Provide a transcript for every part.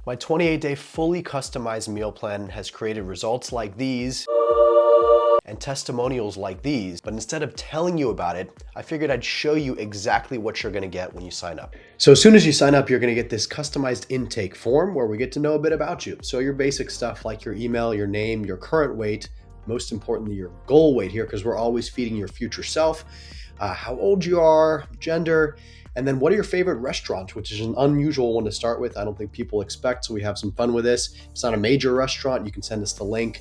My 28-day fully customized meal plan has created results like these and testimonials like these, but instead of telling you about it, I figured I'd show you exactly what you're gonna get when you sign up. So as soon as you sign up, you're gonna get this customized intake form where we get to know a bit about you. So your basic stuff like your email, your name, your current weight, most importantly, your goal weight here, because we're always feeding your future self, how old you are, gender, and then what are your favorite restaurants, which is an unusual one to start with. I don't think people expect, so we have some fun with this. If it's not a major restaurant, you can send us the link.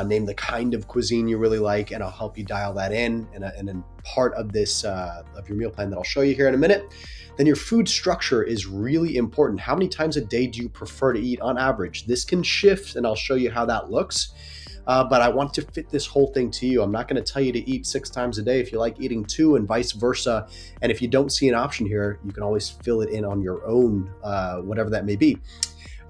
Name the kind of cuisine you really like, and I'll help you dial that in. And then part of this, of your meal plan that I'll show you here in a minute. Then your food structure is really important. How many times a day do you prefer to eat on average? This can shift, and I'll show you how that looks. But I want to fit this whole thing to you. I'm not going to tell you to eat 6 times a day if you like eating 2 and vice versa. And if you don't see an option here, you can always fill it in on your own, whatever that may be.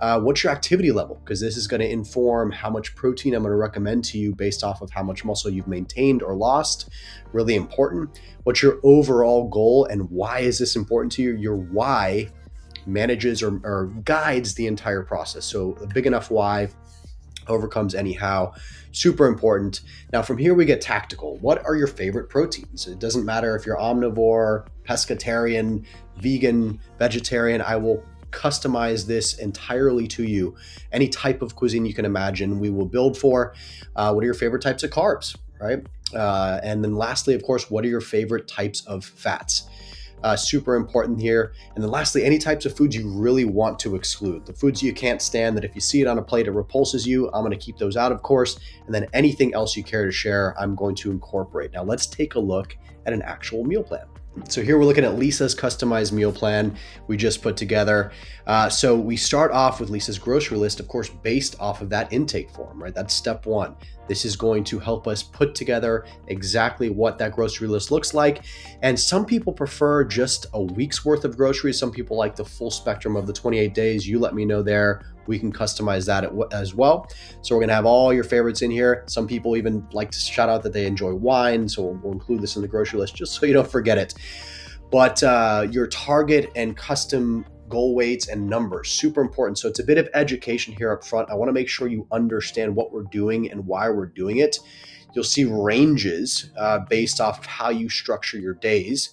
What's your activity level? Because this is going to inform how much protein I'm going to recommend to you based off of how much muscle you've maintained or lost. Really important. What's your overall goal and why is this important to you? Your why manages or guides the entire process. So a big enough why overcomes any how. Super important. Now from here we get tactical. What are your favorite proteins? It doesn't matter if you're omnivore, pescatarian, vegan, vegetarian. I will customize this entirely to you. Any type of cuisine you can imagine, we will build for. What are your favorite types of carbs, right? And then lastly, of course, what are your favorite types of fats? Super important here. And then lastly, any types of foods you really want to exclude. The foods you can't stand that if you see it on a plate, it repulses you. I'm going to keep those out, of course. And then anything else you care to share, I'm going to incorporate. Now let's take a look at an actual meal plan. So here we're looking at Lisa's customized meal plan we just put together. So we start off with Lisa's grocery list, of course, based off of that intake form, right? That's step 1. This is going to help us put together exactly what that grocery list looks like. And some people prefer just a week's worth of groceries. Some people like the full spectrum of the 28 days. You let me know there. We can customize that as well. So we're gonna have all your favorites in here. Some people even like to shout out that they enjoy wine. So we'll include this in the grocery list just so you don't forget it. But your target and custom goal weights and numbers, super important. So it's a bit of education here up front. I wanna make sure you understand what we're doing and why we're doing it. You'll see ranges based off of how you structure your days.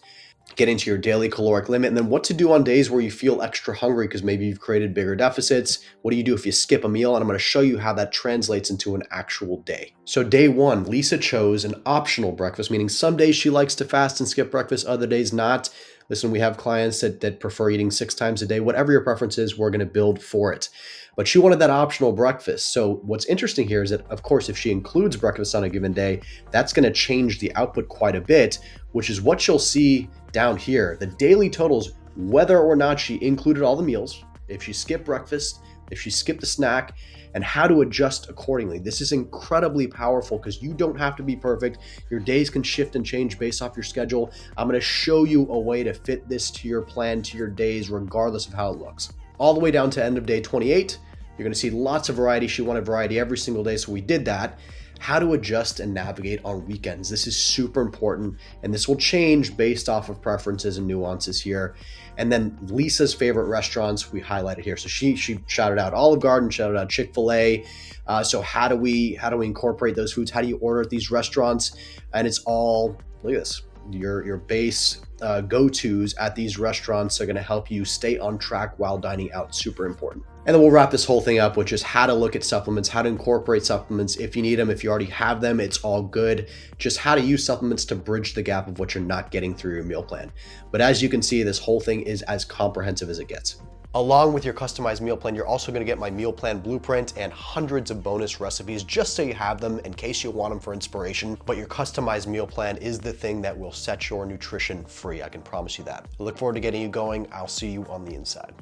Get into your daily caloric limit, and then what to do on days where you feel extra hungry because maybe you've created bigger deficits. What do you do if you skip a meal? And I'm going to show you how that translates into an actual day. So day 1, Lisa chose an optional breakfast, meaning some days she likes to fast and skip breakfast, other days not. Listen, we have clients that prefer eating 6 times a day. Whatever your preference is, we're going to build for it. But she wanted that optional breakfast. So what's interesting here is that, of course, if she includes breakfast on a given day, that's going to change the output quite a bit, which is what you'll see down here. The daily totals, whether or not she included all the meals, if she skipped breakfast, if she skipped a snack, and how to adjust accordingly. This is incredibly powerful because you don't have to be perfect. Your days can shift and change based off your schedule. I'm going to show you a way to fit this to your plan, to your days, regardless of how it looks. All the way down to end of day 28, you're going to see lots of variety. She wanted variety every single day, so we did that. How to adjust and navigate on weekends. This is super important, and this will change based off of preferences and nuances here. And then Lisa's favorite restaurants we highlighted here. So she shouted out Olive Garden, shouted out Chick-fil-A. So how do we incorporate those foods? How do you order at these restaurants? And it's all, look at this, your base go-tos at these restaurants are going to help you stay on track while dining out. Super important. And then we'll wrap this whole thing up with just how to look at supplements, how to incorporate supplements if you need them. If you already have them, it's all good. Just how to use supplements to bridge the gap of what you're not getting through your meal plan. But as you can see, this whole thing is as comprehensive as it gets. Along with your customized meal plan, you're also going to get my meal plan blueprint and hundreds of bonus recipes just so you have them in case you want them for inspiration. But your customized meal plan is the thing that will set your nutrition free. I can promise you that. I look forward to getting you going. I'll see you on the inside.